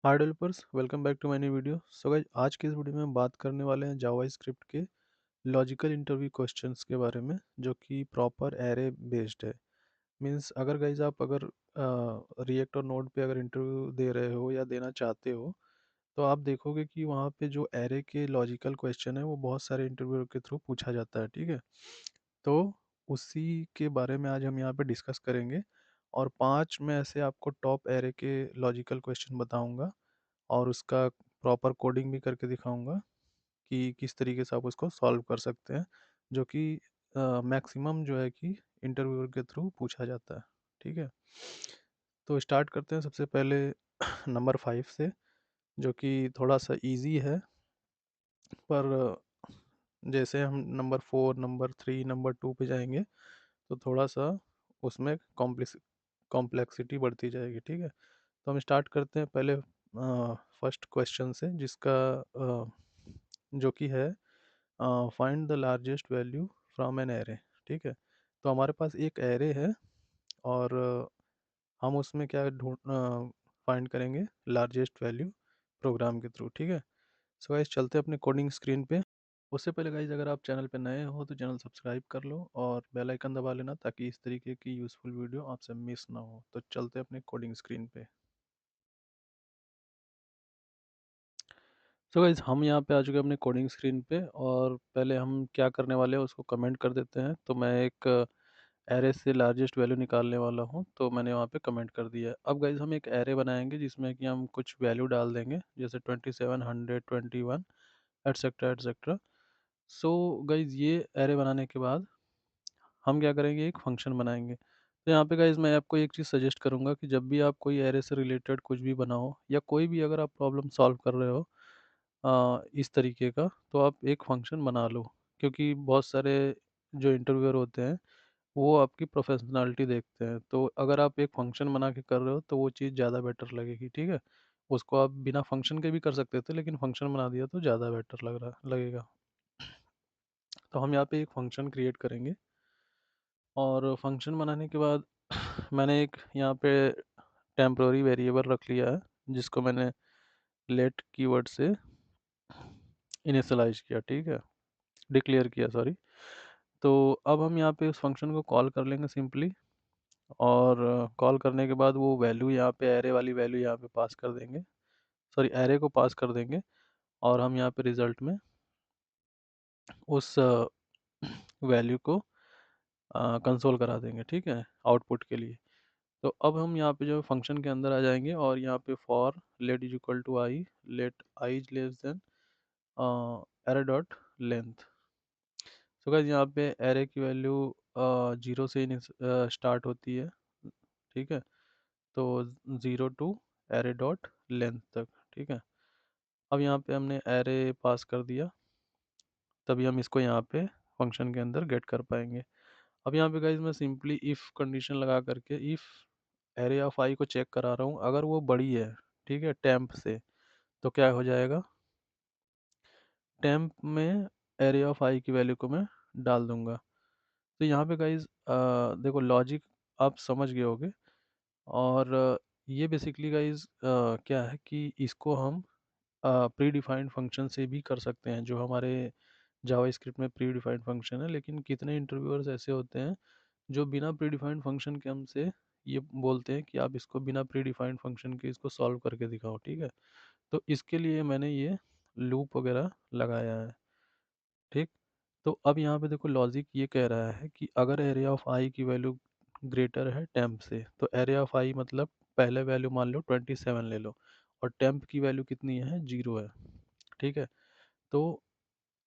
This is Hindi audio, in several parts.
Hi developers, welcome back to my new video. So guys, आज की इस वीडियो में हम बात करने वाले हैं जावा स्क्रिप्ट के लॉजिकल इंटरव्यू क्वेश्चंस के बारे में, जो कि प्रॉपर एरे बेस्ड है। मींस अगर गाइस आप अगर रिएक्ट और नोड पे अगर इंटरव्यू दे रहे हो या देना चाहते हो, तो आप देखोगे कि वहाँ पे जो एरे के लॉजिकल क्वेश्चन है वो बहुत सारे इंटरव्यू के थ्रू पूछा जाता है। ठीक है, तो उसी के बारे में आज हम यहाँ पे डिस्कस करेंगे और 5 में ऐसे आपको टॉप एरे के लॉजिकल क्वेश्चन बताऊंगा और उसका प्रॉपर कोडिंग भी करके दिखाऊंगा कि किस तरीके से आप उसको सॉल्व कर सकते हैं, जो कि मैक्सिमम जो है कि इंटरव्यूअर के थ्रू पूछा जाता है। ठीक है, तो स्टार्ट करते हैं सबसे पहले नंबर 5 से, जो कि थोड़ा सा इजी है। पर जैसे हम नंबर 4, नंबर 3, नंबर 2 पे जाएंगे तो थोड़ा सा उसमें कॉम्प्लेक्सिटी बढ़ती जाएगी। ठीक है, तो हम स्टार्ट करते हैं पहले फर्स्ट क्वेश्चन से, जिसका जो कि है find the largest value from an array. ठीक है, तो हमारे पास एक एरे है और हम उसमें क्या ढूंढ फाइंड करेंगे लार्जेस्ट वैल्यू प्रोग्राम के थ्रू। ठीक है, सो गाइस चलते हैं अपने कोडिंग स्क्रीन पे। उससे पहले गाइस, अगर आप चैनल पे नए हो तो चैनल सब्सक्राइब कर लो और बेल आइकन दबा लेना, ताकि इस तरीके की यूज़फुल वीडियो आपसे मिस ना हो। तो चलते हैं अपने कोडिंग स्क्रीन पे। सो गाइस, हम यहाँ पे आ चुके हैं अपने कोडिंग स्क्रीन पे और पहले हम क्या करने वाले हैं उसको कमेंट कर देते हैं। तो मैं एक एरे से लार्जेस्ट वैल्यू निकालने वाला हूँ, तो मैंने वहाँ पे कमेंट कर दिया है। अब गाइस, हम एक एरे बनाएंगे जिसमें कि हम कुछ वैल्यू डाल देंगे, जैसे 27, 100, 21 एटसेट्रा एटसेट्रा। सो गाइस, ये एरे बनाने के बाद हम क्या करेंगे, एक फंक्शन बनाएंगे। तो यहाँ पे गाइस मैं आपको एक चीज़ सजेस्ट करूँगा कि जब भी आप कोई एरे से रिलेटेड कुछ भी बनाओ या कोई भी अगर आप प्रॉब्लम सॉल्व कर रहे हो इस तरीके का, तो आप एक फंक्शन बना लो। क्योंकि बहुत सारे जो इंटरव्यूअर होते हैं वो आपकी प्रोफेशनैलिटी देखते हैं, तो अगर आप एक फंक्शन बना के कर रहे हो तो वो चीज़ ज़्यादा बेटर लगेगी। ठीक है, उसको आप बिना फंक्शन के भी कर सकते थे, लेकिन फंक्शन बना दिया तो ज़्यादा बेटर लगेगा। तो हम यहाँ पे एक फंक्शन क्रिएट करेंगे और फंक्शन बनाने के बाद मैंने एक यहाँ पे टेम्पररी वेरिएबल रख लिया है, जिसको मैंने लेट कीवर्ड से इनिशियलाइज किया। ठीक है, डिक्लेयर किया, सॉरी। तो अब हम यहाँ पे उस फंक्शन को कॉल कर लेंगे सिंपली, और कॉल करने के बाद वो वैल्यू यहाँ पे एरे वाली वैल्यू यहाँ पे पास कर देंगे, सॉरी एरे को पास कर देंगे। और हम यहाँ पे रिजल्ट में उस वैल्यू को कंसोल करा देंगे। ठीक है, आउटपुट के लिए। तो अब हम यहाँ पे जो फंक्शन के अंदर आ जाएंगे और यहाँ पे for let is equal to I, let I is less than array dot length. So guys, यहाँ पे एरे की वैल्यू 0 से स्टार्ट होती है। ठीक है, तो 0 टू एरे डॉट लेंथ तक। ठीक है, अब यहाँ पे हमने एरे पास कर दिया, तभी हम इसको यहाँ पे फंक्शन के अंदर गेट कर पाएंगे। अब यहाँ पे गाइज मैं सिंपली इफ़ कंडीशन लगा करके इफ़ एरे ऑफ आई को चेक करा रहा हूँ, अगर वो बड़ी है, ठीक है, टेम्प से, तो क्या हो जाएगा, टेम्प में एरे ऑफ आई की वैल्यू को मैं डाल दूंगा। तो यहाँ पे गाइज देखो, लॉजिक आप समझ गए होगे। और ये बेसिकली गाइज क्या है कि इसको हम प्री डिफाइंड फंक्शन से भी कर सकते हैं, जो हमारे जावा स्क्रिप्ट में प्री डिफाइंड फंक्शन है। लेकिन कितने इंटरव्यूअर्स ऐसे होते हैं जो बिना प्री डिफाइंड फंक्शन के हमसे ये बोलते हैं कि आप इसको बिना प्री डिफाइंड फंक्शन के इसको सॉल्व करके दिखाओ। ठीक है, तो इसके लिए मैंने ये लूप वगैरह लगाया है। ठीक, तो अब यहाँ पे देखो, लॉजिक ये कह रहा है कि अगर एरे ऑफ आई की वैल्यू ग्रेटर है टेम्प से, तो एरे ऑफ आई मतलब पहले वैल्यू मान लो 27 ले लो, और टेम्प की वैल्यू कितनी है, 0 है। ठीक है, तो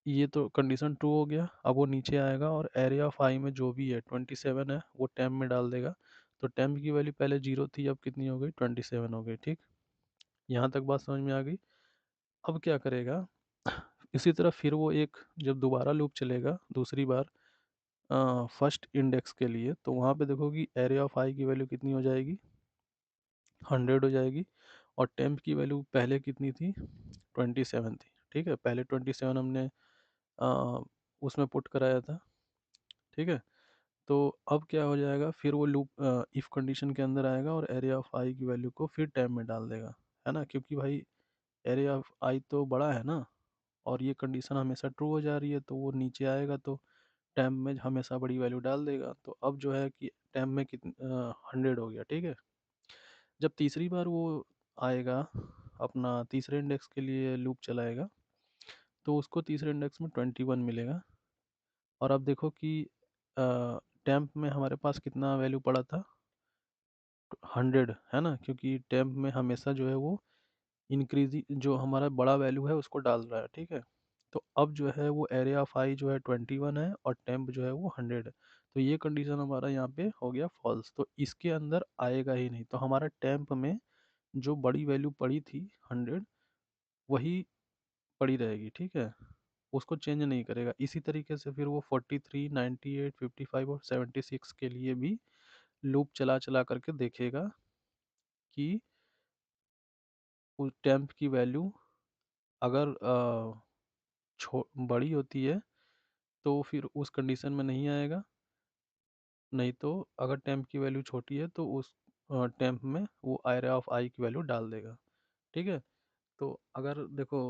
ये तो कंडीशन ट्रू हो गया। अब वो नीचे आएगा और एरे ऑफ आई में जो भी है 27 है वो टेम्प में डाल देगा। तो टेम्प की वैल्यू पहले 0 थी, अब कितनी हो गई, 27 हो गई। ठीक, यहाँ तक बात समझ में आ गई। अब क्या करेगा, इसी तरह फिर वो एक जब दोबारा लूप चलेगा दूसरी बार फर्स्ट इंडेक्स के लिए, तो वहाँ पे देखो कि एरे ऑफ आई की वैल्यू कितनी हो जाएगी, 100 हो जाएगी। और टेम्प की वैल्यू पहले कितनी थी, 27 थी। ठीक है, पहले 27 हमने अ, उसमें पुट कराया था। ठीक है, तो अब क्या हो जाएगा, फिर वो लूप इफ़ कंडीशन के अंदर आएगा और एरे ऑफ आई की वैल्यू को फिर टेम्प में डाल देगा। है ना, क्योंकि भाई एरे ऑफ आई तो बड़ा है ना, और ये कंडीशन हमेशा ट्रू हो जा रही है, तो वो नीचे आएगा तो टेम्प में हमेशा बड़ी वैल्यू डाल देगा। तो अब जो है कि टेम्प में 100 हो गया, ठीक है। जब तीसरी बार वो आएगा, अपना तीसरे इंडेक्स के लिए लूप चलाएगा, तो उसको तीसरे इंडेक्स में 21 मिलेगा। और अब देखो कि टेम्प में हमारे पास कितना वैल्यू पड़ा था, 100, है ना, क्योंकि टेम्प में हमेशा जो है वो इंक्रीज, जो हमारा बड़ा वैल्यू है उसको डाल रहा है, ठीक है। तो अब जो है वो एरे ऑफ आई जो है 21 है और टेम्प जो है वो 100 है। तो ये कंडीशन हमारा यहाँ पे हो गया फॉल्स, तो इसके अंदर आएगा ही नहीं। तो हमारा टेम्प में जो बड़ी वैल्यू पड़ी थी 100, वही पड़ी रहेगी, ठीक है, उसको चेंज नहीं करेगा। इसी तरीके से फिर वो 43, 98, 55 और 76 के लिए भी लूप चला चला करके देखेगा कि उस टेम्प की वैल्यू अगर बड़ी होती है तो फिर उस कंडीशन में नहीं आएगा, नहीं तो अगर टेम्प की वैल्यू छोटी है तो उस टेम्प में वो एरे ऑफ आई की वैल्यू डाल देगा, ठीक है। तो अगर देखो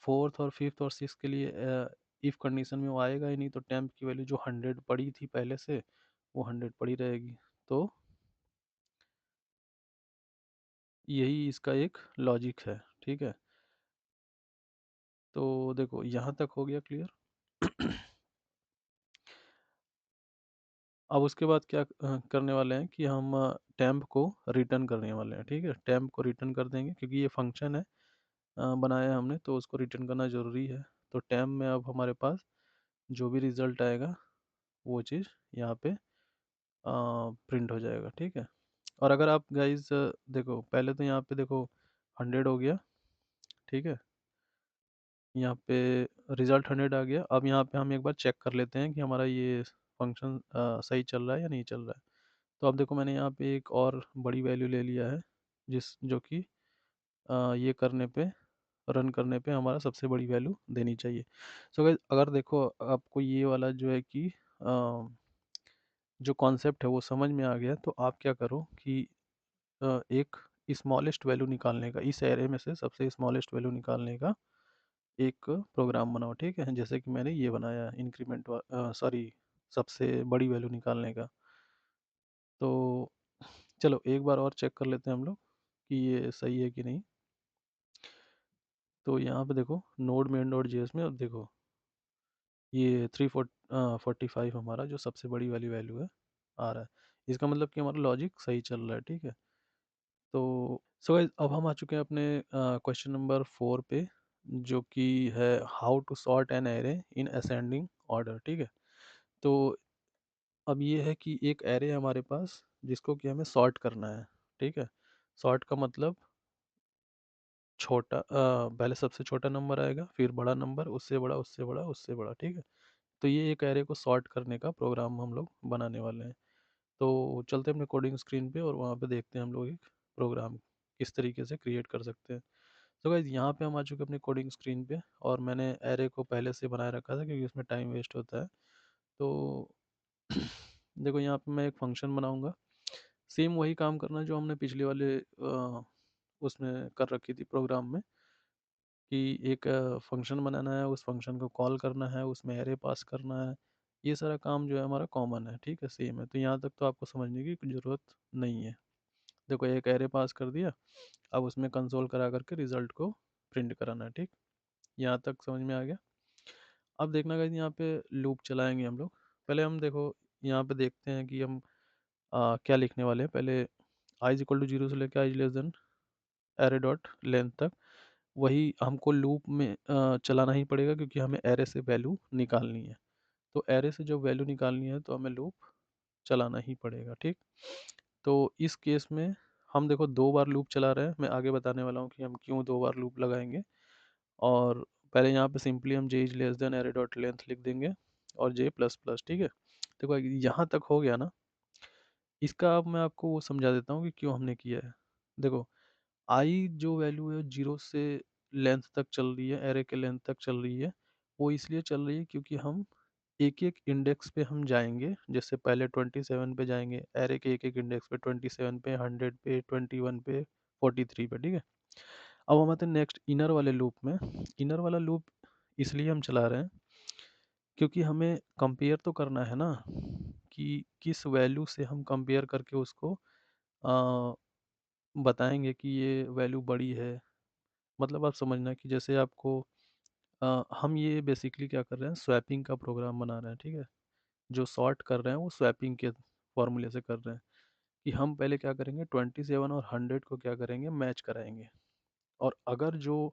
फोर्थ और फिफ्थ और सिक्स के लिए इफ कंडीशन में वो आएगा ही नहीं, तो टेम्प की वैल्यू जो 100 पड़ी थी पहले से, वो 100 पड़ी रहेगी। तो यही इसका एक लॉजिक है, ठीक है। तो देखो यहाँ तक हो गया क्लियर। अब उसके बाद क्या करने वाले हैं कि हम टेम्प को रिटर्न करने वाले हैं, ठीक है। टेम्प को रिटर्न कर देंगे क्योंकि ये फंक्शन है बनाया हमने, तो उसको रिटर्न करना ज़रूरी है। तो टेम्प में अब हमारे पास जो भी रिज़ल्ट आएगा वो चीज़ यहाँ पे प्रिंट हो जाएगा, ठीक है। और अगर आप गाइज देखो, पहले तो यहाँ पे देखो 100 हो गया, ठीक है, यहाँ पे रिज़ल्ट 100 आ गया। अब यहाँ पे हम एक बार चेक कर लेते हैं कि हमारा ये फंक्शन सही चल रहा है या नहीं चल रहा है। तो अब देखो मैंने यहाँ पे एक और बड़ी वैल्यू ले लिया है, जिस जो कि ये करने पे, रन करने पे हमारा सबसे बड़ी वैल्यू देनी चाहिए। सो गाइस अगर देखो आपको ये वाला जो है कि जो कॉन्सेप्ट है वो समझ में आ गया, तो आप क्या करो कि एक स्मॉलेस्ट वैल्यू निकालने का, इस एरे में से सबसे स्मॉलेस्ट वैल्यू निकालने का एक प्रोग्राम बनाओ, ठीक है। जैसे कि मैंने ये बनाया इंक्रीमेंट, सॉरी, सबसे बड़ी वैल्यू निकालने का। तो चलो एक बार और चेक कर लेते हैं हम लोग कि ये सही है कि नहीं। तो यहाँ पे देखो नोड मेन डॉट जेएस में, अब देखो ये 345 हमारा जो सबसे बड़ी वाली वैल्यू है आ रहा है। इसका मतलब कि हमारा लॉजिक सही चल रहा है, ठीक है। तो सो गाइस अब हम आ चुके हैं अपने क्वेश्चन नंबर 4 पे, जो कि है how to sort an array in ascending order, ठीक है। तो अब ये है कि एक एरे है हमारे पास जिसको कि हमें सॉर्ट करना है, ठीक है। सॉर्ट का मतलब छोटा, पहले सबसे छोटा नंबर आएगा, फिर बड़ा नंबर, उससे बड़ा, उससे बड़ा, उससे बड़ा, ठीक है। तो ये एक एरे को सॉर्ट करने का प्रोग्राम हम लोग बनाने वाले हैं। तो चलते हैं अपने कोडिंग स्क्रीन पे और वहाँ पे देखते हैं हम लोग एक प्रोग्राम किस तरीके से क्रिएट कर सकते हैं। तो गाइज यहाँ पे हम आ चुके हैं अपने कोडिंग स्क्रीन पे, और मैंने एरे को पहले से बनाए रखा था क्योंकि उसमें टाइम वेस्ट होता है। तो देखो यहाँ पे मैं एक फंक्शन बनाऊंगा, सेम वही काम करना जो हमने पिछले वाले उसमें कर रखी थी प्रोग्राम में, कि एक फंक्शन बनाना है, उस फंक्शन को कॉल करना है, उसमें एरे पास करना है। ये सारा काम जो है हमारा कॉमन है, ठीक है, सेम है। तो यहाँ तक तो आपको समझने की ज़रूरत नहीं है। देखो एक एरे पास कर दिया, अब उसमें कंसोल करा करके रिजल्ट को प्रिंट कराना है, ठीक। यहाँ तक समझ में आ गया। अब देखना गाइस यहाँ पे लूप चलाएंगे हम लोग। पहले हम देखो यहाँ पे देखते हैं कि हम क्या लिखने वाले हैं। पहले आई इज इक्वल टू 0 से लेकर I less than array dot length तक, वही हमको लूप में चलाना ही पड़ेगा क्योंकि हमें एरे से वैल्यू निकालनी है। तो एरे से जब वैल्यू निकालनी है तो हमें लूप चलाना ही पड़ेगा, ठीक। तो इस केस में हम देखो 2 बार लूप चला रहे हैं, मैं आगे बताने वाला हूँ कि हम क्यों 2 बार लूप लगाएंगे। और पहले यहाँ पे सिंपली हम J is less than array dot length लिख देंगे और जे प्लस प्लस, ठीक है। देखो यहाँ तक हो गया ना। इसका अब मैं आपको वो समझा देता हूँ कि क्यों हमने किया है। देखो आई जो वैल्यू है 0 से लेंथ तक चल रही है, एरे के लेंथ तक चल रही है, वो इसलिए चल रही है क्योंकि हम एक एक इंडेक्स पे हम जाएंगे। जैसे पहले 27 पे जाएंगे, एरे के एक एक इंडेक्स पे, 27 पे, 100 पे, 21 पे, 43 पे, ठीक है। अब हम आते हैं नेक्स्ट इनर वाले लूप में। इनर वाला लूप इसलिए हम चला रहे हैं क्योंकि हमें कंपेयर तो करना है ना, कि किस वैल्यू से हम कंपेयर करके उसको अ, बताएंगे कि ये वैल्यू बड़ी है। मतलब आप समझना कि जैसे आपको हम ये बेसिकली क्या कर रहे हैं, स्वैपिंग का प्रोग्राम बना रहे हैं, ठीक है। जो सॉर्ट कर रहे हैं वो स्वैपिंग के फॉर्मूले से कर रहे हैं, कि हम पहले क्या करेंगे 27 और 100 को क्या करेंगे, मैच कराएंगे। और अगर जो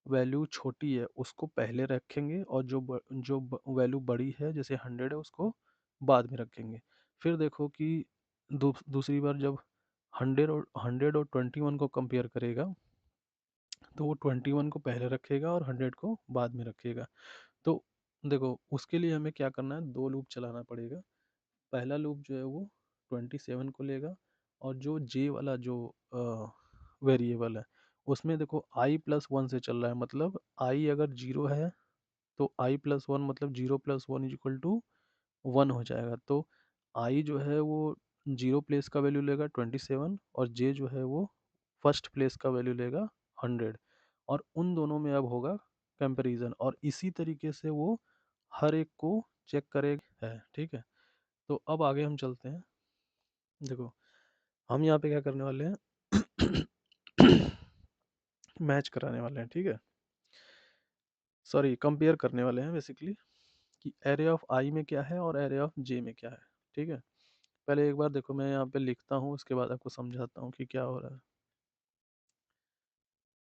वैल्यू छोटी है उसको पहले रखेंगे, और जो वैल्यू बड़ी है जैसे 100 है उसको बाद में रखेंगे। फिर देखो कि दूसरी बार जब 100 और 21 को कंपेयर करेगा, तो वो 21 को पहले रखेगा और 100 को बाद में रखेगा। तो देखो उसके लिए हमें क्या करना है, दो लूप चलाना पड़ेगा। पहला लूप जो है वो 27 को लेगा, और जो जे वाला जो वेरिएबल है उसमें देखो i+1 से चल रहा है, मतलब i अगर 0 है तो i+1 मतलब 0+1 = 1 हो जाएगा। तो i जो है वो 0 प्लेस का वैल्यू लेगा 27, और j जो है वो फर्स्ट प्लेस का वैल्यू लेगा 100। और उन दोनों में अब होगा कंपैरिजन, और इसी तरीके से वो हर एक को चेक करेगा है, ठीक है। तो अब आगे हम चलते हैं। देखो हम यहाँ पे क्या करने वाले हैं, मैच कराने वाले हैं, ठीक है। सॉरी, कंपेयर करने वाले हैं बेसिकली, कि एरे ऑफ आई में क्या है और एरे ऑफ जे में क्या है, ठीक है। पहले एक बार देखो मैं यहाँ पे लिखता हूँ, उसके बाद आपको समझाता हूँ कि क्या हो रहा है।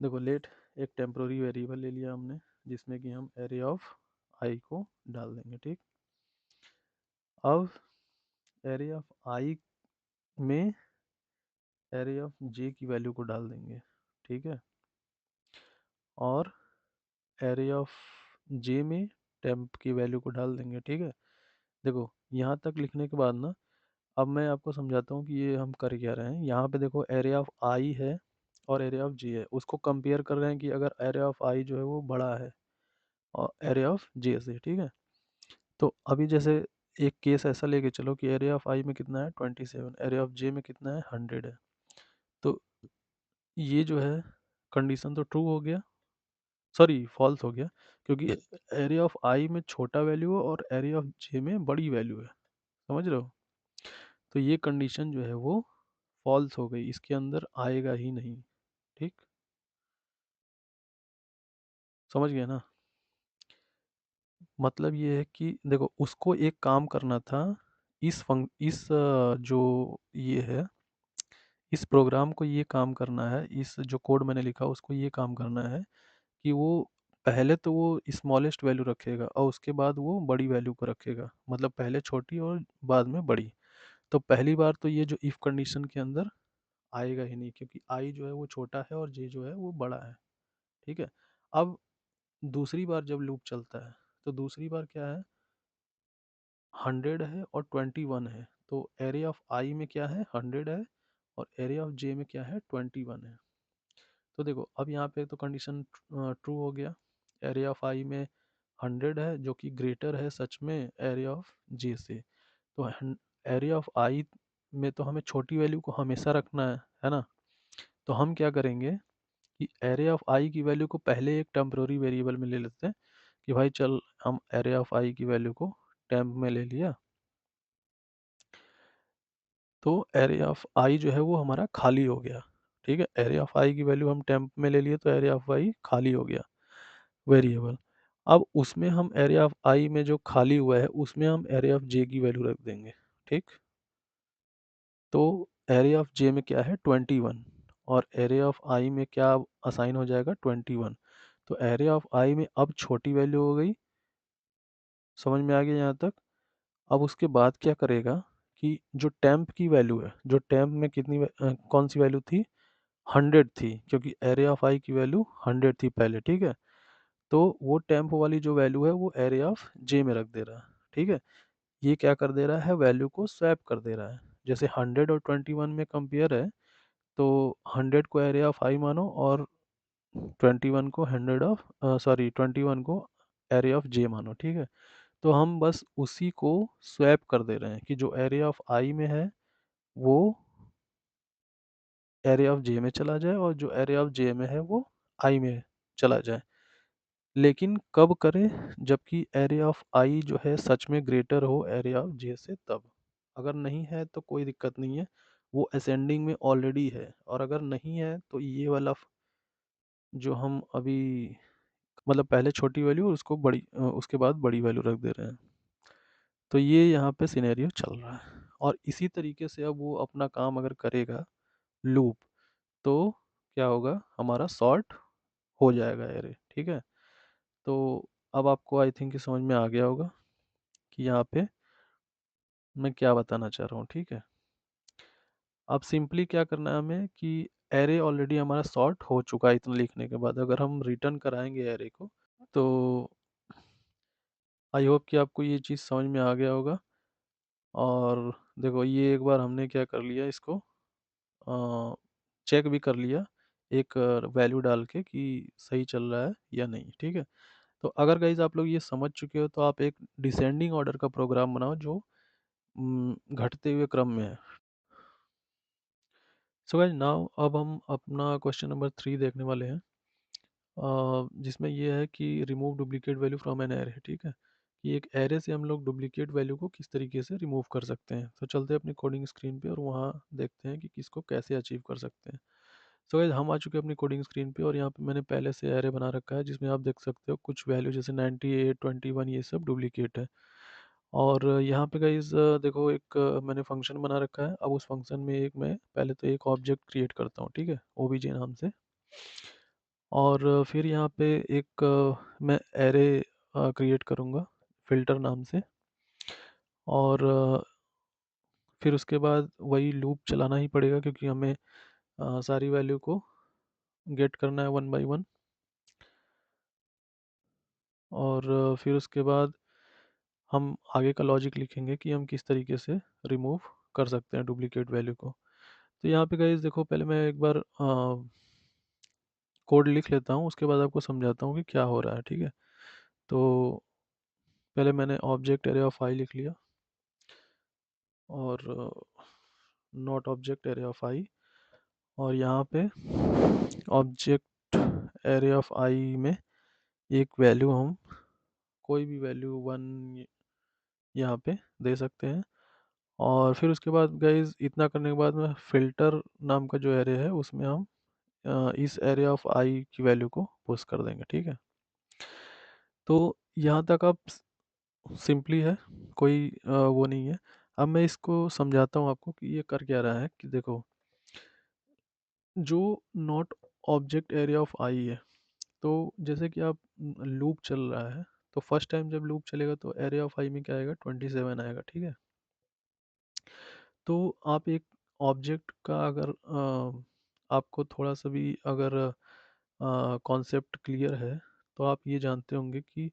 देखो लेट एक टेम्प्रोरी वेरिएबल ले लिया हमने, जिसमें कि हम एरे ऑफ आई को डाल देंगे, ठीक। अब एरे ऑफ आई में एरे ऑफ जे की वैल्यू को डाल देंगे, ठीक है। और एरे ऑफ जे में टेम्प की वैल्यू को डाल देंगे, ठीक है। देखो यहाँ तक लिखने के बाद ना, अब मैं आपको समझाता हूँ कि ये हम कर क्या रहे हैं। यहाँ पे देखो एरे ऑफ आई है और एरे ऑफ जी है, उसको कंपेयर कर रहे हैं कि अगर एरे ऑफ आई जो है वो बड़ा है और एरे ऑफ जे से, ठीक है। तो अभी जैसे एक केस ऐसा लेके चलो कि एरे ऑफ आई में कितना है 27, एरे ऑफ जे में कितना है 100 है। तो ये जो है कंडीशन तो ट्रू हो गया, सॉरी फॉल्स हो गया, क्योंकि एरे ऑफ आई में छोटा वैल्यू है और एरे ऑफ जे में बड़ी वैल्यू है, समझ रहे हो। तो ये कंडीशन जो है वो फॉल्स हो गई, इसके अंदर आएगा ही नहीं, ठीक। समझ गए ना। मतलब ये है कि देखो उसको एक काम करना था, जो ये है, इस प्रोग्राम को ये काम करना है, इस जो कोड मैंने लिखा उसको ये काम करना है कि वो पहले तो वो स्मॉलेस्ट वैल्यू रखेगा और उसके बाद वो बड़ी वैल्यू को रखेगा, मतलब पहले छोटी और बाद में बड़ी। तो पहली बार तो ये जो इफ कंडीशन के अंदर आएगा ही नहीं, क्योंकि आई जो है वो छोटा है और जे जो है वो बड़ा है, ठीक है। अब दूसरी बार जब लूप चलता है, तो दूसरी बार क्या है, 100 है और 21 है। तो एरे ऑफ आई में क्या है, 100 है, और एरे ऑफ जे में क्या है, 21 है। तो देखो अब यहाँ पे तो कंडीशन ट्रू हो गया, एरे ऑफ आई में 100 है जो कि ग्रेटर है सच में एरे ऑफ जे से। तो एरे ऑफ आई में तो हमें छोटी वैल्यू को हमेशा रखना है ना। तो हम क्या करेंगे कि एरे ऑफ आई की वैल्यू को पहले एक टेम्पररी वेरिएबल में ले लेते हैं, कि भाई चल हम एरे ऑफ आई की वैल्यू को टेम्प में ले लिया। तो एरे ऑफ आई जो है वो हमारा खाली हो गया, ठीक है। एरे ऑफ आई की वैल्यू हम टेम्प में ले लिए तो एरे ऑफ आई खाली हो गया वेरिएबल। अब उसमें हम एरे ऑफ आई में जो खाली हुआ है उसमें हम एरे ऑफ जे की वैल्यू रख देंगे, ठीक। तो एरे ऑफ जे में क्या है 21, और एरे ऑफ आई में क्या असाइन हो जाएगा 21। तो एरे ऑफ आई में अब छोटी वैल्यू हो गई, समझ में आ गया यहाँ तक। अब उसके बाद क्या करेगा कि जो टेम्प की वैल्यू है, जो टेम्प में कौन सी वैल्यू थी, 100 थी, क्योंकि एरे ऑफ आई की वैल्यू 100 थी पहले, ठीक है। तो वो टेम्प वाली जो वैल्यू है वो एरे ऑफ जे में रख दे रहा है, ठीक है। ये क्या कर दे रहा है, वैल्यू को स्वैप कर दे रहा है। जैसे 100 और 21 में कंपेयर है, तो 100 को एरे ऑफ आई मानो और 21 को 21 को एरे ऑफ जे मानो, ठीक है। तो हम बस उसी को स्वैप कर दे रहे हैं कि जो एरे ऑफ आई में है वो एरे ऑफ जे में चला जाए और जो एरे ऑफ जे में है वो आई में चला जाए। लेकिन कब करें? जबकि एरे ऑफ आई जो है सच में ग्रेटर हो एरे ऑफ जे से तब। अगर नहीं है तो कोई दिक्कत नहीं है, वो असेंडिंग में ऑलरेडी है। और अगर नहीं है तो ये वाला जो हम अभी मतलब पहले छोटी वैल्यू और उसको बड़ी उसके बाद बड़ी वैल्यू रख दे रहे हैं। तो ये यहाँ पे सिनेरियो चल रहा है और इसी तरीके से अब वो अपना काम अगर करेगा लूप, तो क्या होगा, हमारा सॉर्ट हो जाएगा एरे। ठीक है, तो अब आपको आई थिंक समझ में आ गया होगा कि यहाँ पे मैं क्या बताना चाह रहा हूँ। ठीक है, अब सिंपली क्या करना है हमें कि एरे ऑलरेडी हमारा सॉर्ट हो चुका है इतना लिखने के बाद। अगर हम रिटर्न कराएंगे एरे को तो आई होप कि आपको ये चीज़ समझ में आ गया होगा। और देखो ये एक बार हमने क्या कर लिया, इसको चेक भी कर लिया एक वैल्यू डाल के कि सही चल रहा है या नहीं। ठीक है, तो अगर गाइज आप लोग ये समझ चुके हो तो आप एक डिसेंडिंग ऑर्डर का प्रोग्राम बनाओ जो घटते हुए क्रम में है। सो गाइज नाउ अब हम अपना क्वेश्चन नंबर 3 देखने वाले हैं, जिसमें ये है कि remove duplicate value from an array. ठीक है, कि एक एरे से हम लोग डुप्लीकेट वैल्यू को किस तरीके से रिमूव कर सकते हैं। तो चलते हैं अपनी कोडिंग स्क्रीन पे और वहाँ देखते हैं कि किसको कैसे अचीव कर सकते हैं। सो गाइस हम आ चुके हैं अपनी कोडिंग स्क्रीन पे और यहाँ पे मैंने पहले से एरे बना रखा है जिसमें आप देख सकते हो कुछ वैल्यू जैसे 98, 21 ये सब डुप्लीकेट है। और यहाँ पे गाइस देखो एक मैंने फंक्शन बना रखा है। अब उस फंक्शन में एक मैं पहले तो एक ऑब्जेक्ट क्रिएट करता हूँ, ठीक है, ओबीजे नाम से। और फिर यहाँ पे एक मैं एरे क्रिएट करूँगा फिल्टर नाम से। और फिर उसके बाद वही लूप चलाना ही पड़ेगा क्योंकि हमें सारी वैल्यू को गेट करना है वन बाय वन। और फिर उसके बाद हम आगे का लॉजिक लिखेंगे कि हम किस तरीके से रिमूव कर सकते हैं डुप्लीकेट वैल्यू को। तो यहाँ पे गाइस देखो पहले मैं एक बार कोड लिख लेता हूँ, उसके बाद आपको समझाता हूँ कि क्या हो रहा है। ठीक है, तो पहले मैंने ऑब्जेक्ट एरे ऑफ आई लिख लिया और नॉट ऑब्जेक्ट एरे ऑफ आई। और यहाँ पे ऑब्जेक्ट एरे ऑफ आई में एक वैल्यू हम कोई भी वैल्यू वन यहाँ पे दे सकते हैं। और फिर उसके बाद गाइज इतना करने के बाद में फ़िल्टर नाम का जो एरे है उसमें हम इस एरे ऑफ आई की वैल्यू को पुश कर देंगे। ठीक है, तो यहाँ तक आप सिंपली है, कोई वो नहीं है। अब मैं इसको समझाता हूँ आपको कि ये कर क्या रहा है। कि देखो जो नॉट ऑब्जेक्ट एरिया ऑफ आई है, तो जैसे कि आप लूप चल रहा है तो फर्स्ट टाइम जब लूप चलेगा तो एरिया ऑफ आई में क्या आएगा, 27 आएगा। ठीक है, तो आप एक ऑब्जेक्ट का अगर आपको थोड़ा सा भी अगर कॉन्सेप्ट क्लियर है तो आप ये जानते होंगे कि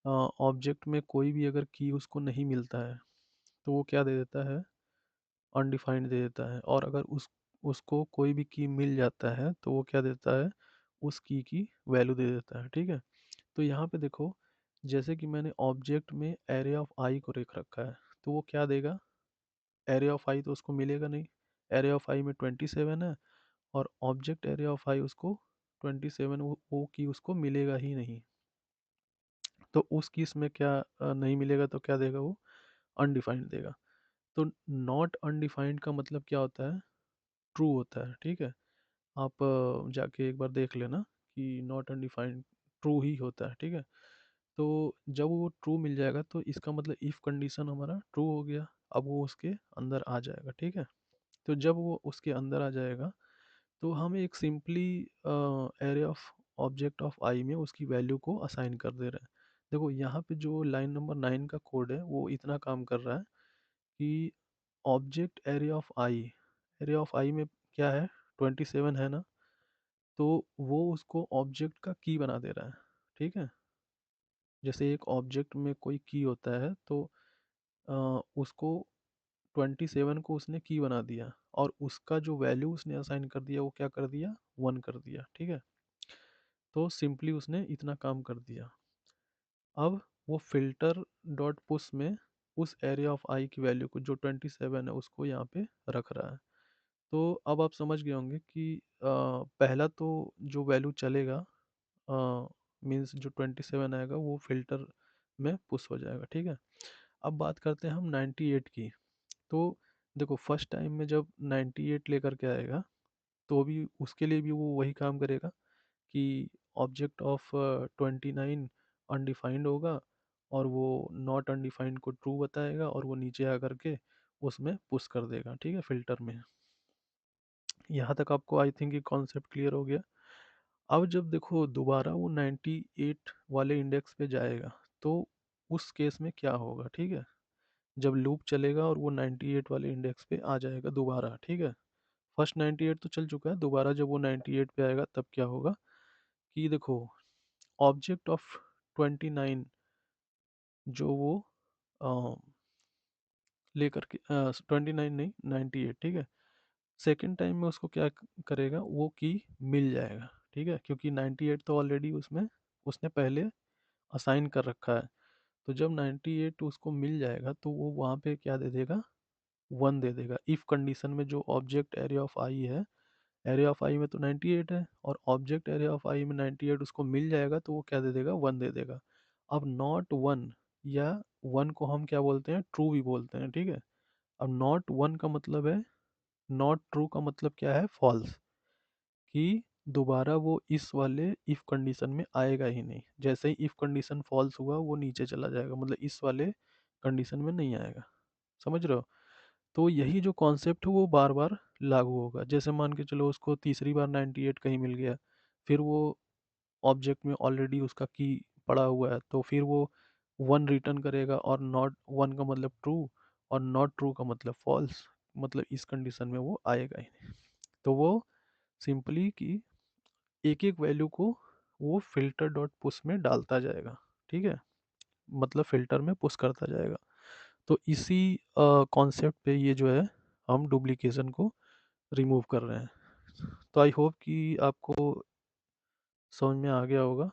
ऑब्जेक्ट में कोई भी अगर की उसको नहीं मिलता है तो वो क्या दे देता है, अनडिफाइंड दे देता है। और अगर उसको कोई भी की मिल जाता है तो वो क्या देता है, उस की वैल्यू दे देता है। ठीक है, तो यहाँ पे देखो जैसे कि मैंने ऑब्जेक्ट में एरे ऑफ आई को रख रखा है तो वो क्या देगा, एरे ऑफ आई तो उसको मिलेगा नहीं। एरे ऑफ आई में 27 है और ऑब्जेक्ट एरे ऑफ आई उसको 27 वो की उसको मिलेगा ही नहीं। तो उस केस में क्या नहीं मिलेगा तो क्या देगा वो, अनडिफाइंड देगा। तो नॉट अनडिफाइंड का मतलब क्या होता है, ट्रू होता है। ठीक है, आप जाके एक बार देख लेना कि नॉट अनडिफाइंड ट्रू ही होता है। ठीक है, तो जब वो ट्रू मिल जाएगा तो इसका मतलब इफ़ कंडीशन हमारा ट्रू हो गया। अब वो उसके अंदर आ जाएगा। ठीक है, तो जब वो उसके अंदर आ जाएगा तो हम एक simply array of object of I में उसकी वैल्यू को असाइन कर दे रहे हैं। देखो यहाँ पे जो लाइन नंबर 9 का कोड है वो इतना काम कर रहा है कि object array of I, array of I में क्या है, 27 है ना, तो वो उसको ऑब्जेक्ट का की बना दे रहा है। ठीक है, जैसे एक ऑब्जेक्ट में कोई की होता है तो उसको 27 को उसने की बना दिया और उसका जो वैल्यू उसने असाइन कर दिया वो क्या कर दिया, 1 कर दिया। ठीक है, तो सिंपली उसने इतना काम कर दिया। अब वो फिल्टर डॉट पुश में उस एरिया ऑफ आई की वैल्यू को जो 27 है उसको यहाँ पे रख रहा है। तो अब आप समझ गए होंगे कि पहला तो जो वैल्यू चलेगा मीन्स जो 27 आएगा वो फिल्टर में पुश हो जाएगा, ठीक है। अब बात करते हैं हम 98 की। तो देखो फर्स्ट टाइम में जब 98 लेकर के आएगा तो भी उसके लिए भी वो वही काम करेगा कि ऑब्जेक्ट ऑफ 29 अनडिफाइंड होगा और वो नॉट अनडिफाइंड को ट्रू बताएगा और वो नीचे आकर के उसमें पुश कर देगा, ठीक है, फिल्टर में। यहाँ तक आपको आई थिंक ये कॉन्सेप्ट क्लियर हो गया। अब जब देखो दोबारा वो 98 वाले इंडेक्स पे जाएगा तो उस केस में क्या होगा, ठीक है। जब लूप चलेगा और वो 98 वाले इंडेक्स पे आ जाएगा दोबारा, ठीक है। फर्स्ट 98 तो चल चुका है, दोबारा जब वो 98 पे आएगा तब क्या होगा कि देखो ऑब्जेक्ट ऑफ 29 जो वो अ, लेकर के 29 नहीं 98, ठीक है। सेकेंड टाइम में उसको क्या करेगा, वो की मिल जाएगा, ठीक है, क्योंकि 98 तो ऑलरेडी उसमें उसने पहले असाइन कर रखा है। तो जब 98 उसको मिल जाएगा तो वो वहाँ पे क्या दे देगा, 1 दे देगा। इफ़ कंडीशन में जो ऑब्जेक्ट एरिया ऑफ आई है, एरिया ऑफ आई में तो 98 है और ऑब्जेक्ट एरिया ऑफ आई में 98 उसको मिल जाएगा तो वो क्या दे देगा, 1 दे देगा। अब नॉट 1 या 1 को हम क्या बोलते हैं, ट्रू भी बोलते हैं, ठीक है। अब नॉट 1 का मतलब है, नॉट ट्रू का मतलब क्या है, फॉल्स, कि दोबारा वो इस वाले इफ कंडीशन में आएगा ही नहीं। जैसे ही इफ कंडीशन फॉल्स हुआ वो नीचे चला जाएगा, मतलब इस वाले कंडीशन में नहीं आएगा। समझ रहे हो। तो यही जो कॉन्सेप्ट है वो बार बार लागू होगा। जैसे मान के चलो उसको तीसरी बार 98 कहीं मिल गया, फिर वो ऑब्जेक्ट में ऑलरेडी उसका की पड़ा हुआ है तो फिर वो 1 रिटर्न करेगा और नॉट 1 का मतलब ट्रू और नॉट ट्रू का मतलब फॉल्स, मतलब इस कंडीशन में वो आएगा ही नहीं। तो वो सिंपली कि एक एक वैल्यू को वो फिल्टर डॉट पुश में डालता जाएगा, ठीक है, मतलब फिल्टर में पुश करता जाएगा। तो इसी कॉन्सेप्ट पे ये जो है हम डुप्लीकेशन को रिमूव कर रहे हैं। तो आई होप कि आपको समझ में आ गया होगा।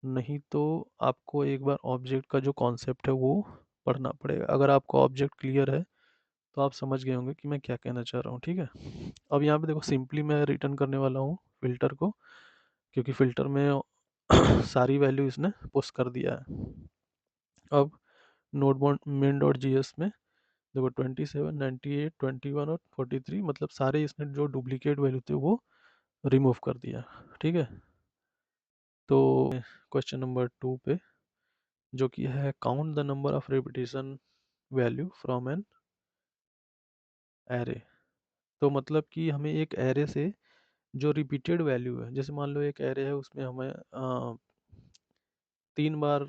नहीं तो आपको एक बार ऑब्जेक्ट का जो कॉन्सेप्ट है वो पढ़ना पड़ेगा। अगर आपको ऑब्जेक्ट क्लियर है तो आप समझ गए होंगे कि मैं क्या कहना चाह रहा हूँ, ठीक है। अब यहाँ पे देखो सिंपली मैं रिटर्न करने वाला हूँ फिल्टर को, क्योंकि फिल्टर में सारी वैल्यू इसने पुश कर दिया है। अब node main dot G S में देखो 27 98 21 और 43 मतलब सारे इसने जो डुप्लीकेट वैल्यू थे वो रिमूव कर दिया, ठीक है। तो क्वेश्चन नंबर 2 पे जो कि है count the number of repetition value from an array. तो मतलब कि हमें एक एरे से जो रिपीटेड वैल्यू है, जैसे मान लो एक एरे है उसमें हमें 3 बार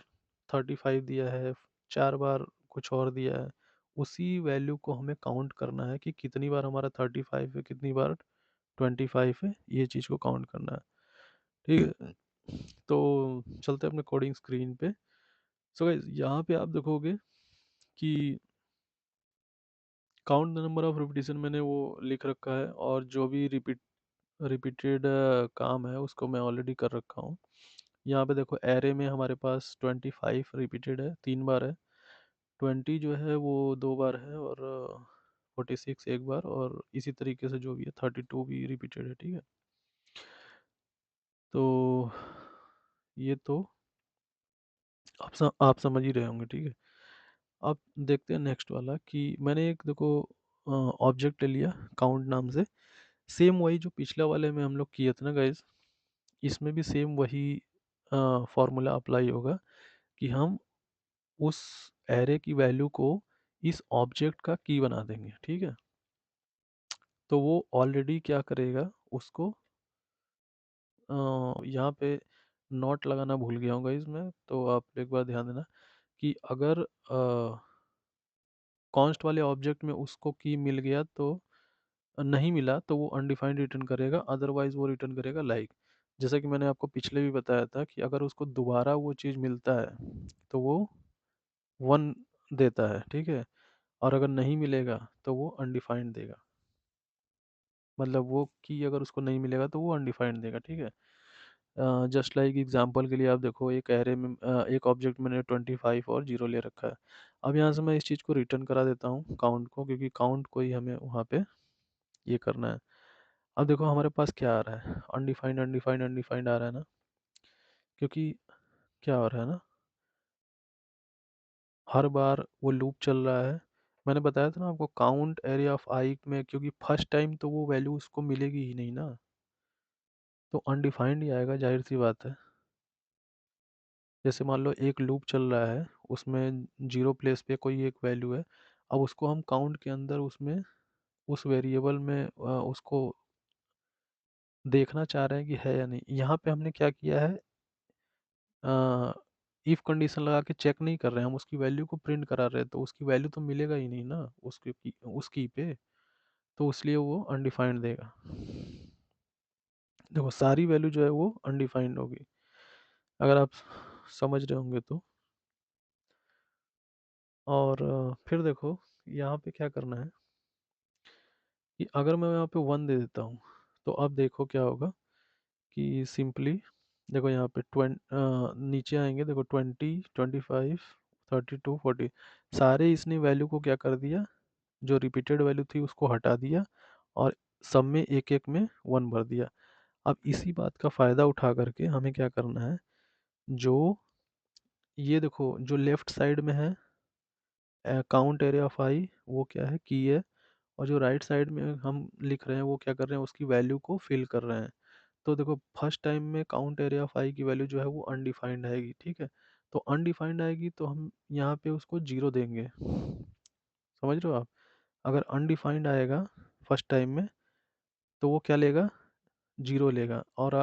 35 दिया है, 4 बार कुछ और दिया है, उसी वैल्यू को हमें काउंट करना है कि कितनी बार हमारा 35 है, कितनी बार 25 है, ये चीज़ को काउंट करना है, ठीक है। तो चलते हैं अपने कोडिंग स्क्रीन पे। सो गाइस यहाँ पे आप देखोगे कि count the number of repetition मैंने वो लिख रखा है और जो भी रिपीटेड काम है उसको मैं ऑलरेडी कर रखा हूँ। यहाँ पे देखो एरे में हमारे पास 25 रिपीटेड है, 3 बार है। 20 जो है वो 2 बार है और 46 एक बार, और इसी तरीके से जो भी है 32 भी रिपीटेड है, ठीक है। तो ये तो आप समझ ही रहे होंगे, ठीक है। अब देखते हैं नेक्स्ट वाला कि मैंने एक देखो ऑब्जेक्ट ले लिया काउंट नाम से। सेम वही जो पिछला वाले में हम लोग किए थे ना गाइज, इसमें भी सेम वही फॉर्मूला अप्लाई होगा कि हम उस एरे की वैल्यू को इस ऑब्जेक्ट का की बना देंगे, ठीक है। तो वो ऑलरेडी क्या करेगा उसको यहाँ पे नॉट लगाना भूल गया हूँ गाइज मैं, तो आप एक बार ध्यान देना कि अगर कॉन्स्ट वाले ऑब्जेक्ट में उसको की मिल गया तो नहीं मिला तो वो अनडिफाइंड रिटर्न करेगा, अदरवाइज वो रिटर्न करेगा लाइक। जैसा कि मैंने आपको पिछले भी बताया था कि अगर उसको दोबारा वो चीज़ मिलता है तो वो 1 देता है, ठीक है, और अगर नहीं मिलेगा तो वो अनडिफाइंड देगा। मतलब वो की अगर उसको नहीं मिलेगा तो वो अनडिफाइंड देगा, ठीक है। जस्ट लाइक एग्जांपल के लिए आप देखो एक एरे में एक ऑब्जेक्ट मैंने 25 और 0 ले रखा है। अब यहाँ से मैं इस चीज़ को रिटर्न करा देता हूँ काउंट को, क्योंकि काउंट को ही हमें वहाँ पे ये करना है। अब देखो हमारे पास क्या आ रहा है, अनडिफाइंड अनडिफाइंड अनडिफाइंड आ रहा है ना, क्योंकि क्या हो रहा है ना, हर बार वो लूप चल रहा है। मैंने बताया था ना आपको, काउंट एरिया ऑफ आई में, क्योंकि फर्स्ट टाइम तो वो वैल्यू उसको मिलेगी ही नहीं ना, तो अनडिफाइंड ही आएगा, जाहिर सी बात है। जैसे मान लो एक लूप चल रहा है, उसमें जीरो प्लेस पे कोई एक वैल्यू है, अब उसको हम काउंट के अंदर उसमें उस वेरिएबल में उसको देखना चाह रहे हैं कि है या नहीं। यहाँ पे हमने क्या किया है, इफ कंडीशन लगा के चेक नहीं कर रहे हैं, हम उसकी वैल्यू को प्रिंट करा रहे हैं, तो उसकी वैल्यू तो मिलेगा ही नहीं ना उस की पे, तो इसलिए वो अनडिफाइंड देगा। देखो सारी वैल्यू जो है वो अनडिफाइंड होगी, अगर आप समझ रहे होंगे तो। और फिर देखो यहाँ पे क्या करना है कि अगर मैं यहाँ पे 1 दे देता हूँ, तो अब देखो क्या होगा कि सिंपली देखो यहाँ पे नीचे आएंगे, देखो 20 25 32 40, सारे इसने वैल्यू को क्या कर दिया, जो रिपीटेड वैल्यू थी उसको हटा दिया, और सब में एक एक में 1 भर दिया। अब इसी बात का फ़ायदा उठा करके हमें क्या करना है, जो ये देखो जो लेफ्ट साइड में है काउंट एरिया ऑफ आई, वो क्या है, की है, और जो राइट साइड में हम लिख रहे हैं वो क्या कर रहे हैं, उसकी वैल्यू को फिल कर रहे हैं। तो देखो फर्स्ट टाइम में काउंट एरिया ऑफ आई की वैल्यू जो है वो अनडिफाइंड आएगी, ठीक है। तो अनडिफाइंड आएगी तो हम यहाँ पे उसको जीरो देंगे, समझ रहे हो आप। अगर अनडिफाइंड आएगा फर्स्ट टाइम में, तो वो क्या लेगा, जीरो लेगा। और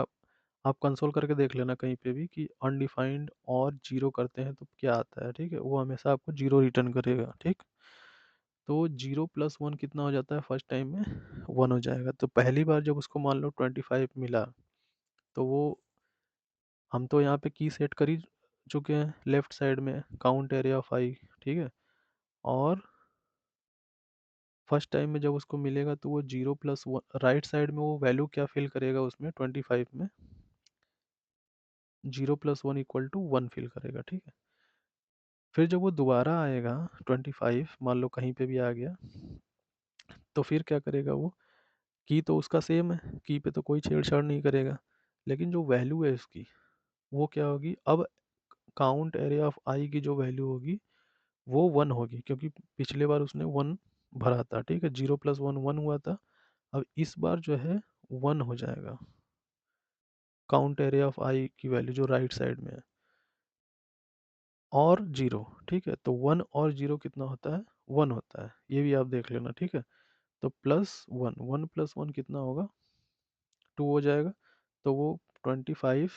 आप कंसोल करके देख लेना कहीं पे भी कि अनडिफाइंड और जीरो करते हैं तो क्या आता है, ठीक है, वो हमेशा आपको जीरो रिटर्न करेगा, ठीक। तो जीरो प्लस वन कितना हो जाता है, फर्स्ट टाइम में 1 हो जाएगा। तो पहली बार जब उसको मान लो 25 मिला, तो वो हम तो यहाँ पे की सेट कर ही चुके हैं लेफ्ट साइड में, काउंट एरिया ऑफ आई, ठीक है। और फर्स्ट टाइम में जब उसको मिलेगा तो वो zero plus one, right side में वो वैल्यू क्या फिल करेगा उसमें 25 में, zero plus one equal to 1 fill करेगा, ठीक है। फिर जब वो दोबारा आएगा 25, मान लो कहीं पे भी आ गया, तो फिर क्या करेगा वो, की तो उसका सेम है, की पे तो कोई छेड़छाड़ नहीं करेगा, लेकिन जो वैल्यू है उसकी वो क्या होगी, अब काउंट एरिया ऑफ आई की जो वैल्यू होगी वो 1 होगी, क्योंकि पिछले बार उसने 1 भरा था, ठीक है, जीरो प्लस वन 1 हुआ था। अब इस बार जो है 1 हो जाएगा, काउंट एरिया ऑफ आई की वैल्यू जो राइट साइड में है, और जीरो, ठीक है। तो 1 और जीरो कितना होता है, 1 होता है, ये भी आप देख लेना, ठीक है। तो प्लस वन, 1 प्लस 1 कितना होगा, 2 हो जाएगा। तो वो 25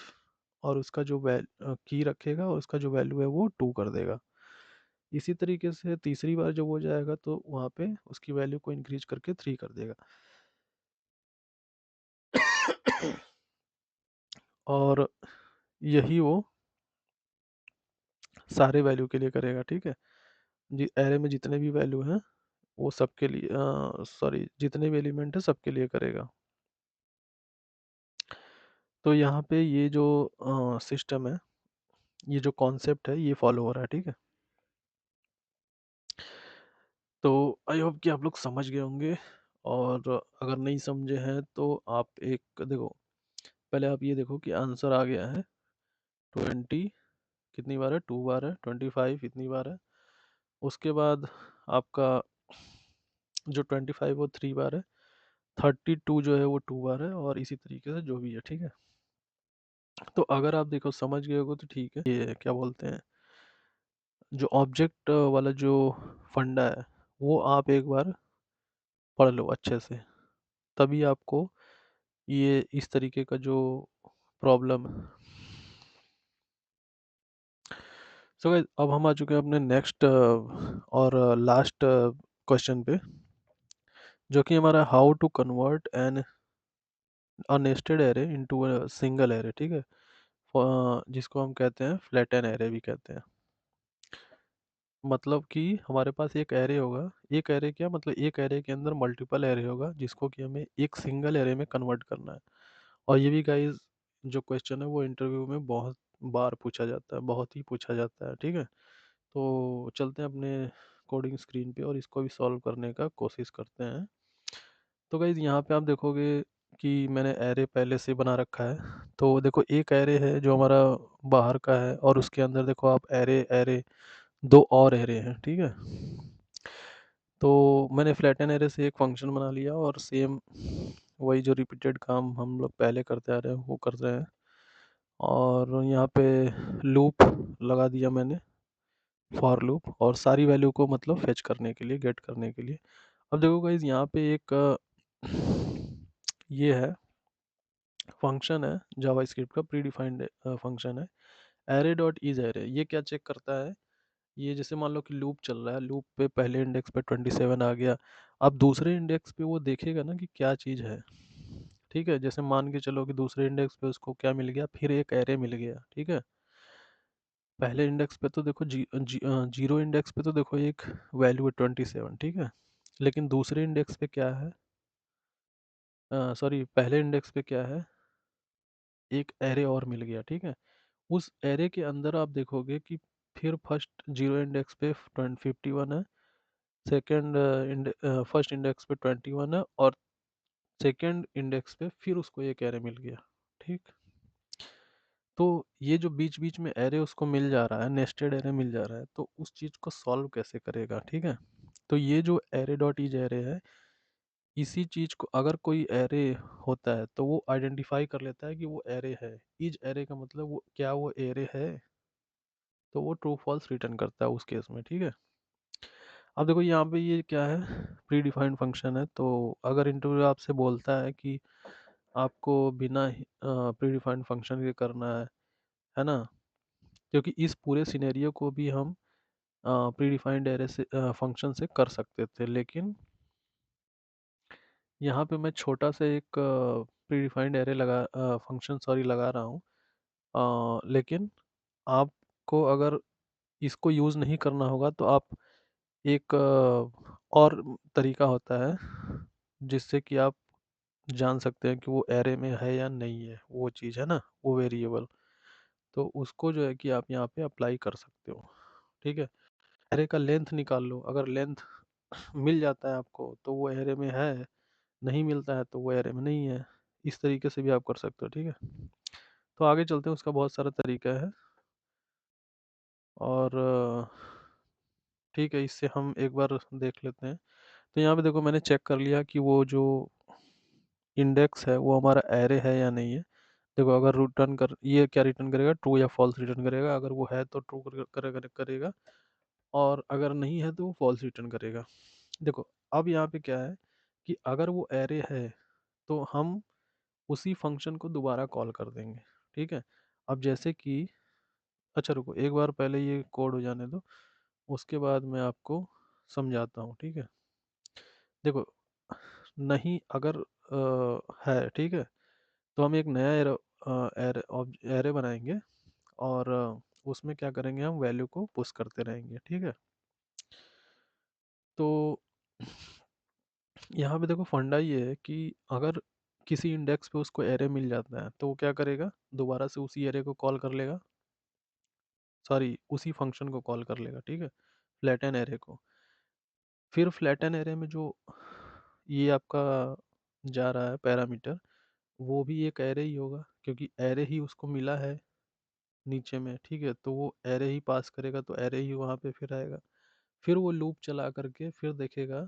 और उसका जो की रखेगा, और उसका जो वैल्यू है वो 2 कर देगा। इसी तरीके से तीसरी बार जब हो जाएगा तो वहाँ पे उसकी वैल्यू को इंक्रीज करके 3 कर देगा। और यही वो सारे वैल्यू के लिए करेगा, ठीक है। जी एरे में जितने भी वैल्यू हैं वो सबके लिए, सॉरी जितने भी एलिमेंट है सबके लिए करेगा। तो यहाँ पे ये जो सिस्टम है, ये जो कॉन्सेप्ट है ये फॉलो हो रहा है, ठीक है। तो आई होप कि आप लोग समझ गए होंगे, और अगर नहीं समझे हैं तो आप एक देखो, पहले आप ये देखो कि आंसर आ गया है 20, कितनी बार है, 2 बार है, 25 इतनी बार है। उसके बाद आपका जो 25 वो 3 बार है, 32 जो है वो 2 बार है, और इसी तरीके से जो भी है, ठीक है। तो अगर आप देखो समझ गए हो तो ठीक है। ये क्या बोलते हैं, जो ऑब्जेक्ट वाला जो फंडा है वो आप एक बार पढ़ लो अच्छे से, तभी आपको ये इस तरीके का जो प्रॉब्लम है। सो गाइस अब हम आ चुके हैं अपने नेक्स्ट और लास्ट क्वेश्चन पे, जो कि हमारा how to convert an unnested array into a single array, ठीक है। जिसको हम कहते हैं फ्लैटन एरे भी कहते हैं। मतलब कि हमारे पास एक एरे होगा, एक एरे क्या मतलब, एक एरे के अंदर मल्टीपल एरे होगा जिसको कि हमें एक सिंगल एरे में कन्वर्ट करना है। और ये भी गाइस जो क्वेश्चन है वो इंटरव्यू में बहुत बार पूछा जाता है, बहुत ही पूछा जाता है, ठीक है। तो चलते हैं अपने कोडिंग स्क्रीन पे और इसको भी सॉल्व करने का कोशिश करते हैं। तो गाइज़ यहाँ पे आप देखोगे कि मैंने एरे पहले से बना रखा है। तो देखो एक एरे है जो हमारा बाहर का है और उसके अंदर देखो आप एरे एरे 2 और एरे हैं, ठीक है? तो मैंने फ्लैटेन एरे से एक फ़ंक्शन बना लिया और सेम वही जो रिपीटेड काम हम लोग पहले करते आ रहे हैं वो कर रहे हैं। और यहाँ पे लूप लगा दिया मैंने, फॉर लूप, और सारी वैल्यू को मतलब फेच करने के लिए, गेट करने के लिए। अब देखो गाइज़ यहाँ पे एक ये है, फंक्शन है जावास्क्रिप्ट का प्री-डिफाइंड फंक्शन है, array डॉट इज array। ये क्या चेक करता है, ये जैसे मान लो कि लूप चल रहा है, लूप पे पहले इंडेक्स पे 27 आ गया, अब दूसरे इंडेक्स पे वो देखेगा ना कि क्या चीज़ है, ठीक है? जैसे मान के चलो कि दूसरे इंडेक्स पे उसको क्या मिल गया, फिर एक एरे मिल गया, ठीक है? पहले इंडेक्स पे तो देखो जीरो इंडेक्स पे तो देखो एक वैल्यू है 27, ठीक है? लेकिन दूसरे इंडेक्स पे क्या है, सॉरी पहले इंडेक्स पे क्या है, एक एरे और मिल गया, ठीक है? उस एरे के अंदर आप देखोगे कि फिर फर्स्ट जीरो इंडेक्स पे 51 है, सेकंड फर्स्ट इंडेक्स पे 21 है, और सेकंड इंडेक्स पे फिर उसको एक एरे मिल गया, ठीक? तो ये जो बीच बीच में एरे उसको मिल जा रहा है, नेस्टेड एरे मिल जा रहा है, तो उस चीज़ को सॉल्व कैसे करेगा, ठीक है? तो ये जो एरे डॉट ईच एरे है, इसी चीज़ को अगर कोई एरे होता है तो वो आइडेंटिफाई कर लेता है कि वो एरे है। ईच एरे का मतलब वो क्या वो एरे है, तो वो ट्रू फॉल्स रिटर्न करता है उस केस में, ठीक है? अब देखो यहाँ पे ये क्या है, प्री डिफाइंड फंक्शन है। तो अगर इंटरव्यू आपसे बोलता है कि आपको बिना प्री डिफाइंड फंक्शन के करना है ना? क्योंकि इस पूरे सिनेरियो को भी हम प्री डिफाइंड एरे से फंक्शन से कर सकते थे, लेकिन यहाँ पे मैं छोटा सा एक pre defined array function sorry लगा रहा हूँ। लेकिन आपको अगर इसको यूज़ नहीं करना होगा तो आप एक और तरीका होता है जिससे कि आप जान सकते हैं कि वो एरे में है या नहीं है, वो चीज़ है ना, वो वेरिएबल। तो उसको जो है कि आप यहाँ पे अप्लाई कर सकते हो, ठीक है? एरे का लेंथ निकाल लो, अगर लेंथ मिल जाता है आपको तो वो एरे में है, नहीं मिलता है तो वो एरे में नहीं है। इस तरीके से भी आप कर सकते हो, ठीक है? तो आगे चलते हैं, उसका बहुत सारा तरीका है। और ठीक है, इससे हम एक बार देख लेते हैं। तो यहाँ पे देखो मैंने चेक कर लिया कि वो जो इंडेक्स है वो हमारा एरे है या नहीं है। देखो अगर रिटर्न कर, ये क्या रिटर्न करेगा, ट्रू या फॉल्स रिटर्न करेगा। अगर वो है तो ट्रू करेगा, और अगर नहीं है तो वो फॉल्स रिटर्न करेगा। देखो अब यहाँ पे क्या है कि अगर वो एरे है तो हम उसी फंक्शन को दोबारा कॉल कर देंगे, ठीक है? अब जैसे कि, अच्छा रुको एक बार पहले ये कोड हो जाने दो, उसके बाद मैं आपको समझाता हूँ, ठीक है? देखो नहीं अगर है, ठीक है, तो हम एक नया एरे बनाएंगे, और उसमें क्या करेंगे, हम वैल्यू को पुश करते रहेंगे, ठीक है? तो यहाँ पे देखो फंडा ये है कि अगर किसी इंडेक्स पे उसको एरे मिल जाता है तो वो क्या करेगा, दोबारा से उसी एरे को कॉल कर लेगा, सॉरी उसी फंक्शन को कॉल कर लेगा, ठीक है, फ्लैटन एरे को। फिर फ्लैटन एरे में जो ये आपका जा रहा है पैरामीटर, वो भी एक एरे ही होगा, क्योंकि एरे ही उसको मिला है नीचे में, ठीक है? तो वो एरे ही पास करेगा, तो एरे ही वहाँ पे फिर आएगा। फिर वो लूप चला करके फिर देखेगा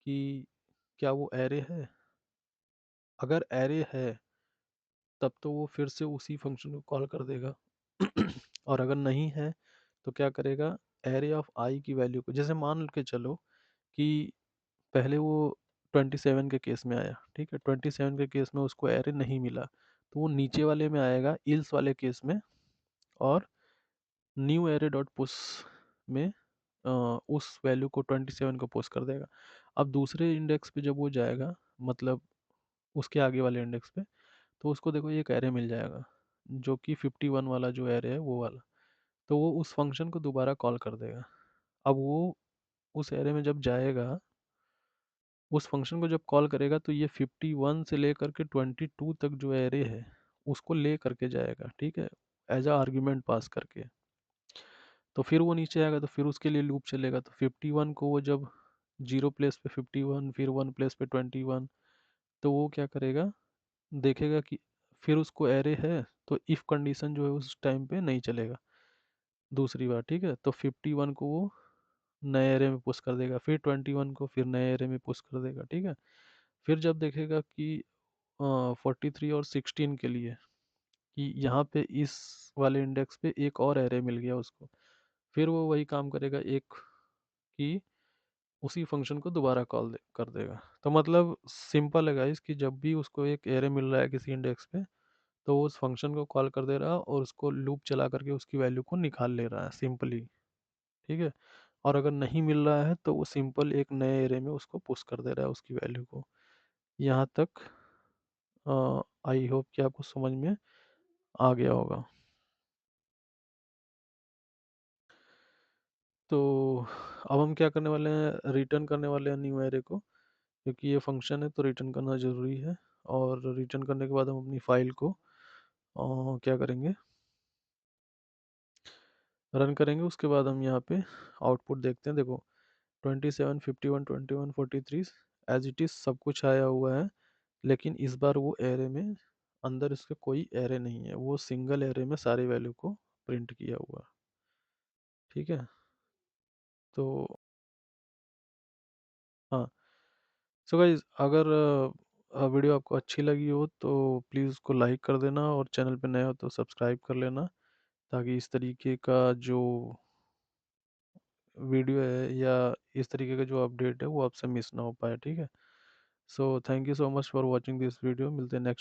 कि क्या वो एरे है। अगर एरे है तब तो वो फिर से उसी फंक्शन को कॉल कर देगा। और अगर नहीं है तो क्या करेगा, एरे ऑफ आई की वैल्यू को, जैसे मान के चलो कि पहले वो 27 के केस में आया, ठीक है? 27 के केस में उसको एरे नहीं मिला, तो वो नीचे वाले में आएगा इल्स वाले केस में, और न्यू एरे डॉट पुश में उस वैल्यू को 27 को पुश कर देगा। अब दूसरे इंडेक्स पे जब वो जाएगा, मतलब उसके आगे वाले इंडेक्स पे, तो उसको देखो एक एरे मिल जाएगा जो कि 51 वाला जो एरे है वो वाला। तो वो उस फंक्शन को दोबारा कॉल कर देगा। अब वो उस एरे में जब जाएगा, उस फंक्शन को जब कॉल करेगा तो ये 51 से लेकर के 22 तक जो एरे है उसको ले करके जाएगा, ठीक है, एज अ आर्ग्यूमेंट पास करके। तो फिर वो नीचे आएगा तो फिर उसके लिए लूप चलेगा, तो 51 को वो जब जीरो प्लेस पे 51, फिर वन प्लेस पे 21, तो वो क्या करेगा, देखेगा कि फिर उसको एरे है तो इफ़ कंडीशन जो है उस टाइम पे नहीं चलेगा। दूसरी बार, ठीक है, तो 51 को वो नए एरे में पुश कर देगा, फिर 21 को फिर नए एरे में पुश कर देगा, ठीक है। फिर जब देखेगा कि 43 और 16 के लिए कि यहाँ पे इस वाले इंडेक्स पे एक और एरे मिल गया उसको, फिर वो वही काम करेगा, एक कि उसी फंक्शन को दोबारा कर देगा। तो मतलब सिंपल है गाइस कि जब भी उसको एक एरे मिल रहा है किसी इंडेक्स पे, तो वो उस फंक्शन को कॉल कर दे रहा है और उसको लूप चला करके उसकी वैल्यू को निकाल ले रहा है सिंपली, ठीक है। और अगर नहीं मिल रहा है तो वो सिंपल एक नए एरे में उसको पुश कर दे रहा है उसकी वैल्यू को। यहाँ तक आई होप कि आपको समझ में आ गया होगा। तो अब हम क्या करने वाले हैं, रिटर्न करने वाले हैं न्यू एरे को, क्योंकि ये फंक्शन है तो रिटर्न करना ज़रूरी है। और रिटर्न करने के बाद हम अपनी फाइल को क्या करेंगे, रन करेंगे। उसके बाद हम यहाँ पे आउटपुट देखते हैं। देखो 27, 51, 21, 43 एज इट इज़ सब कुछ आया हुआ है, लेकिन इस बार वो एरे में अंदर इसके कोई एरे नहीं है, वो सिंगल एरे में सारी वैल्यू को प्रिंट किया हुआ है, ठीक है। तो हाँ, सो गाइज अगर वीडियो आपको अच्छी लगी हो तो प्लीज़ उसको लाइक कर देना, और चैनल पे नए हो तो सब्सक्राइब कर लेना, ताकि इस तरीके का जो वीडियो है या इस तरीके का जो अपडेट है वो आपसे मिस ना हो पाए, ठीक है। So thank you so much for watching this video, मिलते हैं नेक्स्ट